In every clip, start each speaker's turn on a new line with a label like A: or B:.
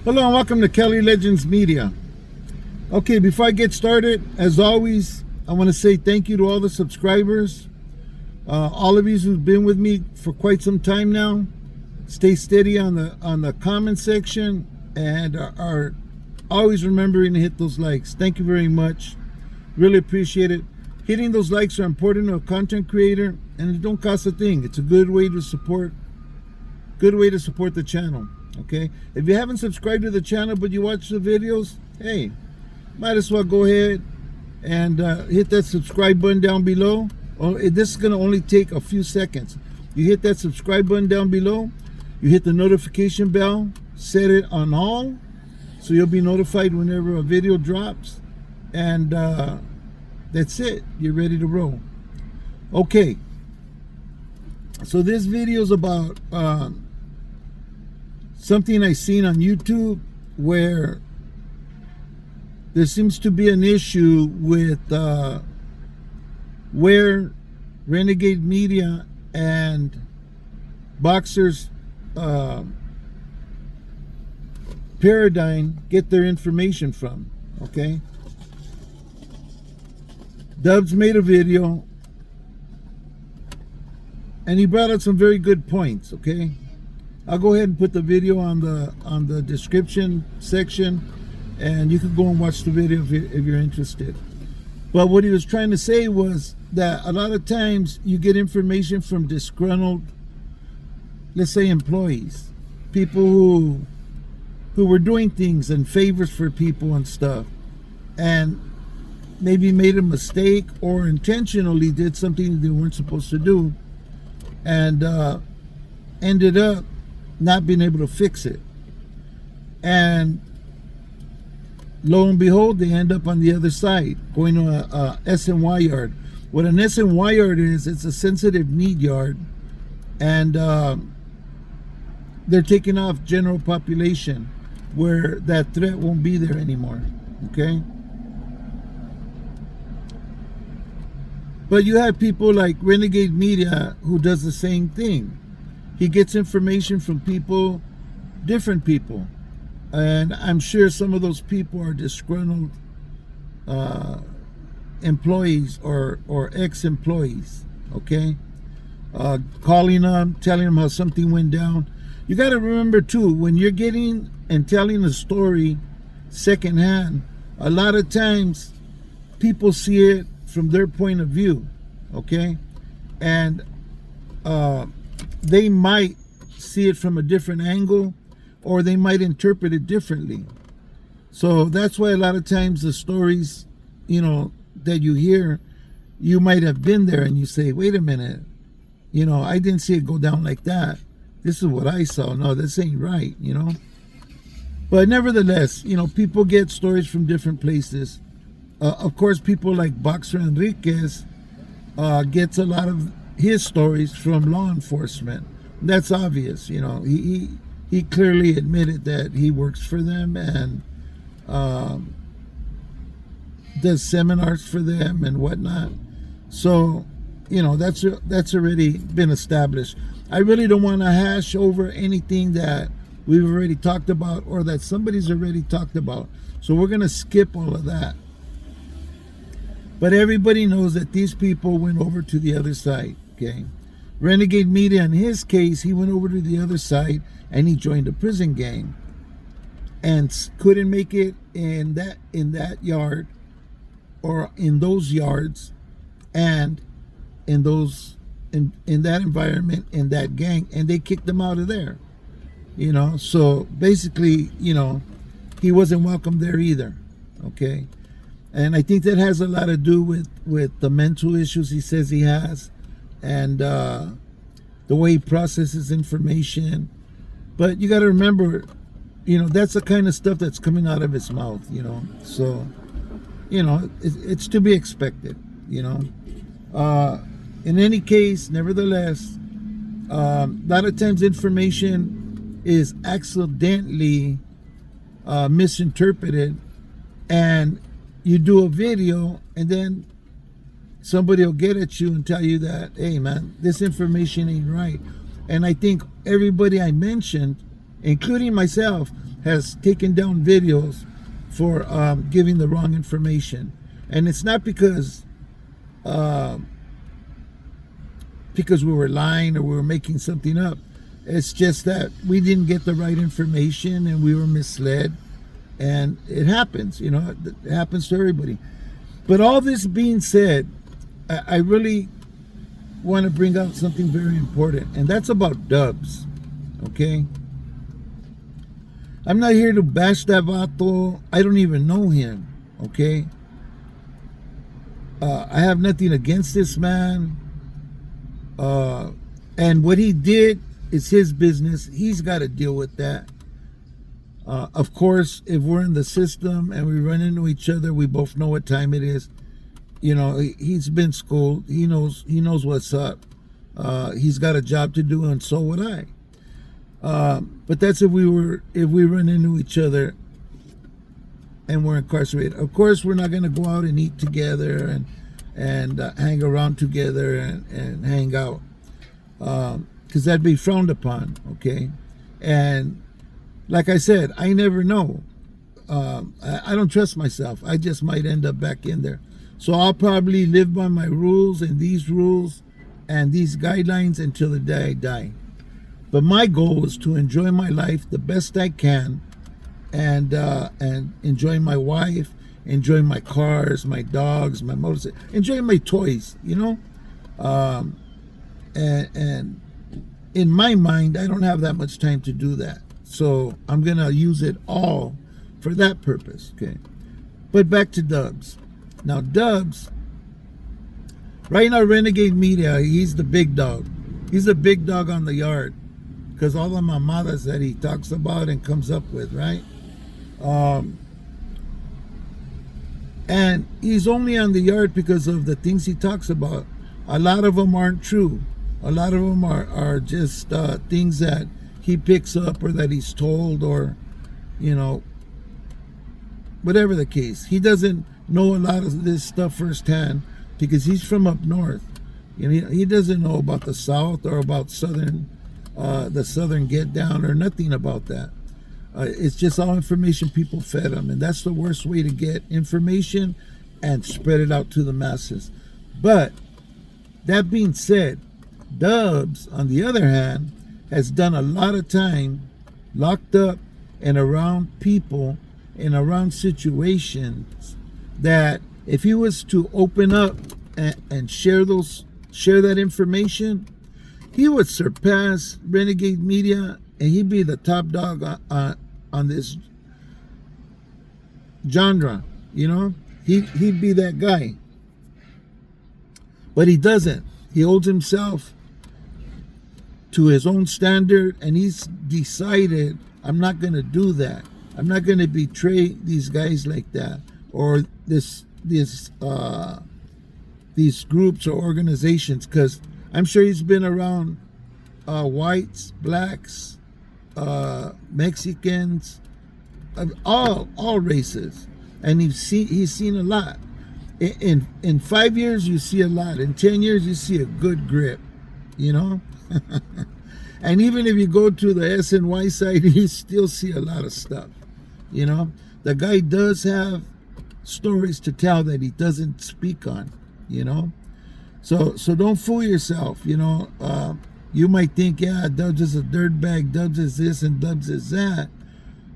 A: Hello and welcome to Kelly Legends Media. Okay, before I get started, as always, I want to say thank you to all the subscribers, all of you who've been with me for quite some time now. Stay steady on the comment section and are always remembering to hit those likes. Thank you very much. Really appreciate it. Hitting those likes are important to a content creator, and it don't cost a thing. It's a good way to support the channel. Okay, if you haven't subscribed to the channel but you watch the videos, hey, might as well go ahead and hit that subscribe button down below. This is going to only take a few seconds. You hit that subscribe button down below, you hit the notification bell, set it on all, so you'll be notified whenever a video drops, and that's it. You're ready to roll. Okay, so this video is about something I seen on YouTube where there seems to be an issue with where Renegade Media and Boxers Paradigm get their information from. Okay, Dubs made a video and he brought out some very good points. Okay, I'll go ahead and put the video on the description section, and you can go and watch the video if you're interested. But what he was trying to say was that a lot of times you get information from disgruntled, let's say, employees, people who were doing things and favors for people and stuff, and maybe made a mistake or intentionally did something they weren't supposed to do, and ended up not being able to fix it, and lo and behold, they end up on the other side, going to a S&Y yard. What an S&Y yard is, it's a sensitive need yard, and they're taking off general population where that threat won't be there anymore. Okay, but you have people like Renegade Media who does the same thing. He gets information from people, different people, and I'm sure some of those people are disgruntled employees or ex-employees. Okay, calling them, telling them how something went down. You got to remember too, when you're getting and telling a story secondhand, a lot of times people see it from their point of view. Okay, and they might see it from a different angle, or they might interpret it differently. So that's why a lot of times the stories, that you hear, you might have been there and you say, wait a minute, I didn't see it go down like that. This is what I saw. No, this ain't right, But nevertheless, people get stories from different places. Of course, people like Boxer Enriquez gets a lot of his stories from law enforcement. That's obvious. He clearly admitted that he works for them and does seminars for them and whatnot. So that's already been established. I really don't want to hash over anything that we've already talked about or that somebody's already talked about, so we're going to skip all of that. But everybody knows that these people went over to the other side. Okay, Renegade Media, in his case, he went over to the other side and he joined a prison gang and couldn't make it in that yard or in those yards and in that environment, in that gang, and they kicked him out of there. So basically, he wasn't welcome there either. Okay, and I think that has a lot to do with the mental issues he says he has, and the way he processes information. But you got to remember, that's the kind of stuff that's coming out of his mouth, so it's to be expected. In any case, nevertheless, a lot of times information is accidentally misinterpreted, and you do a video and then somebody will get at you and tell you that, hey man, this information ain't right. And I think everybody I mentioned, including myself, has taken down videos for giving the wrong information. And it's not because we were lying or we were making something up. It's just that we didn't get the right information and we were misled. And it happens, you know, it happens to everybody. But all this being said, I really want to bring out something very important, and that's about Dubs, okay? I'm not here to bash that vato. I don't even know him, okay? I have nothing against this man. And what he did is his business. He's got to deal with that. Of course, if we're in the system and we run into each other, we both know what time it is. You know, he's been schooled. He knows what's up. He's got a job to do, and so would I. But that's if we run into each other and we're incarcerated. Of course, we're not going to go out and eat together and hang around together and hang out, because that'd be frowned upon. Okay, and like I said, I never know. I don't trust myself. I just might end up back in there. So I'll probably live by my rules and these guidelines until the day I die. But my goal is to enjoy my life the best I can, and enjoy my wife, enjoy my cars, my dogs, my motorcycle, enjoy my toys, you know. And in my mind, I don't have that much time to do that. So I'm going to use it all for that purpose, okay? But back to Dubs. Now, Dubs, right now, Renegade Media, he's the big dog. He's the big dog on the yard, because all the mamadas that he talks about and comes up with, right? And he's only on the yard because of the things he talks about. A lot of them aren't true. A lot of them are just things that he picks up or that he's told, or, you know, whatever the case. He doesn't know a lot of this stuff firsthand because he's from up north. You know, he doesn't know about the South or about the Southern get down or nothing about that. It's just all information people fed him, and that's the worst way to get information and spread it out to the masses. But that being said, Dubs, on the other hand, has done a lot of time locked up and around people and around situations that if he was to open up and share that information, he would surpass Renegade Media, and he'd be the top dog on this genre, you know. He'd be that guy. But he doesn't. He holds himself to his own standard, and he's decided, I'm not going to do that. I'm not going to betray these guys like that, or these groups or organizations, because I'm sure he's been around whites, blacks, Mexicans, all races, and he's seen a lot. In 5 years you see a lot. In 10 years you see a good grip, you know. And even if you go to the SNY side, you still see a lot of stuff, you know. The guy does have stories to tell that he doesn't speak on, you know. So don't fool yourself, you know. You might think, yeah, Dubs is a dirtbag, Dubs is this and Dubs is that.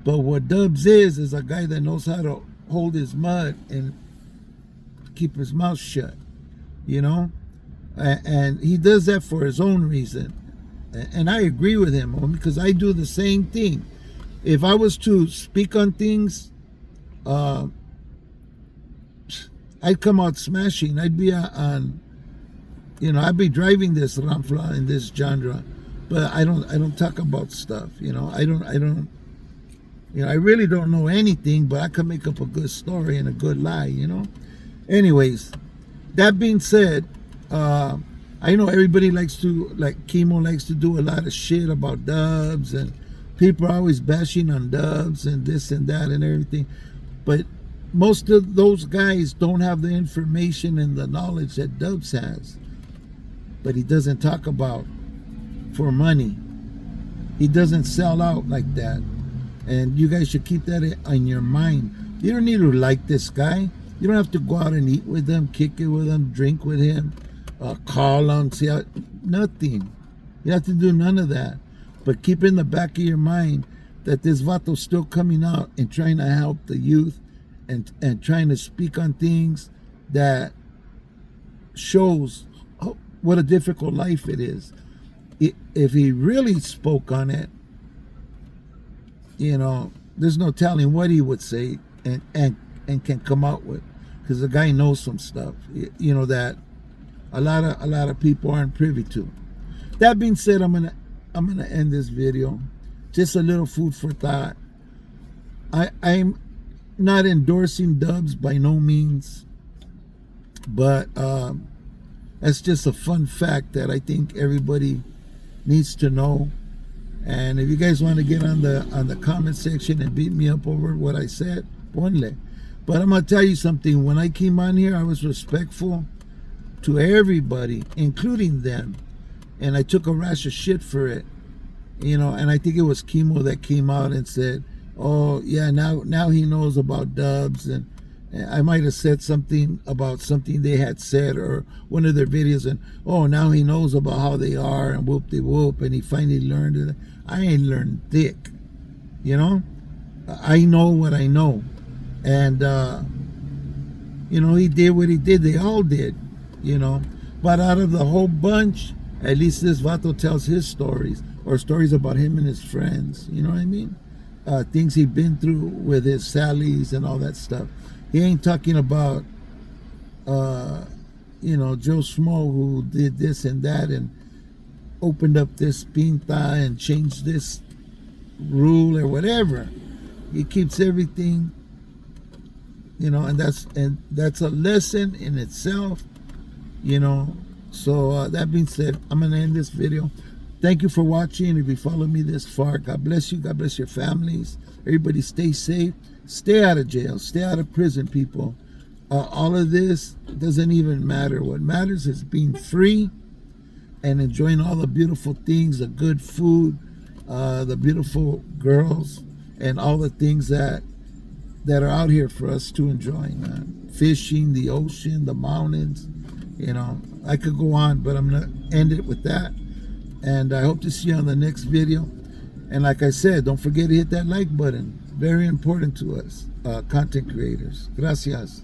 A: But what Dubs is a guy that knows how to hold his mud and keep his mouth shut, you know. And he does that for his own reason. And I agree with him, because I do the same thing. If I was to speak on things, I'd come out smashing. I'd be on, you know, I'd be driving this Ramfla in this genre, but I don't talk about stuff, you know. I don't, you know, I really don't know anything, but I can make up a good story and a good lie, you know. Anyways, that being said, I know everybody likes to, like Chemo likes to do a lot of shit about Dubs, and people are always bashing on Dubs and this and that and everything. But most of those guys don't have the information and the knowledge that Dubs has. But he doesn't talk about for money. He doesn't sell out like that. And you guys should keep that in your mind. You don't need to like this guy. You don't have to go out and eat with him, kick it with him, drink with him, call him, see how, nothing. You have to do none of that. But keep in the back of your mind that this vato's still coming out and trying to help the youth and trying to speak on things that shows what a difficult life it is. If he really spoke on it, there's no telling what he would say and can come out with, because the guy knows some stuff, that a lot of people aren't privy to. That being said, I'm gonna end this video. Just a little food for thought. I'm not endorsing dubs by no means, but that's just a fun fact that I think everybody needs to know. And if you guys want to get on the comment section and beat me up over what I said, ponle. But I'm gonna tell you something. When I came on here, I was respectful to everybody, including them, and I took a rash of shit for it. And I think it was Chemo that came out and said, oh yeah, now he knows about dubs, and I might have said something about something they had said or one of their videos, and oh, now he knows about how they are, and whoop-de-whoop, and he finally learned it. I ain't learned dick. I know what I know. And he did what he did. They all did. But out of the whole bunch, at least this vato tells his stories, or stories about him and his friends. You know what I mean? Things he'd been through with his Sallies and all that stuff. He ain't talking about, Joe Schmo who did this and that and opened up this pinta and changed this rule or whatever. He keeps everything, and that's a lesson in itself, So that being said, I'm gonna end this video. Thank you for watching. If you follow me this far, God bless you. God bless your families. Everybody stay safe. Stay out of jail. Stay out of prison, people. All of this doesn't even matter. What matters is being free and enjoying all the beautiful things, the good food, the beautiful girls, and all the things that are out here for us to enjoy, man. Fishing, the ocean, the mountains. I could go on, but I'm gonna end it with that. And I hope to see you on the next video. And like I said, don't forget to hit that like button. Very important to us, content creators. Gracias.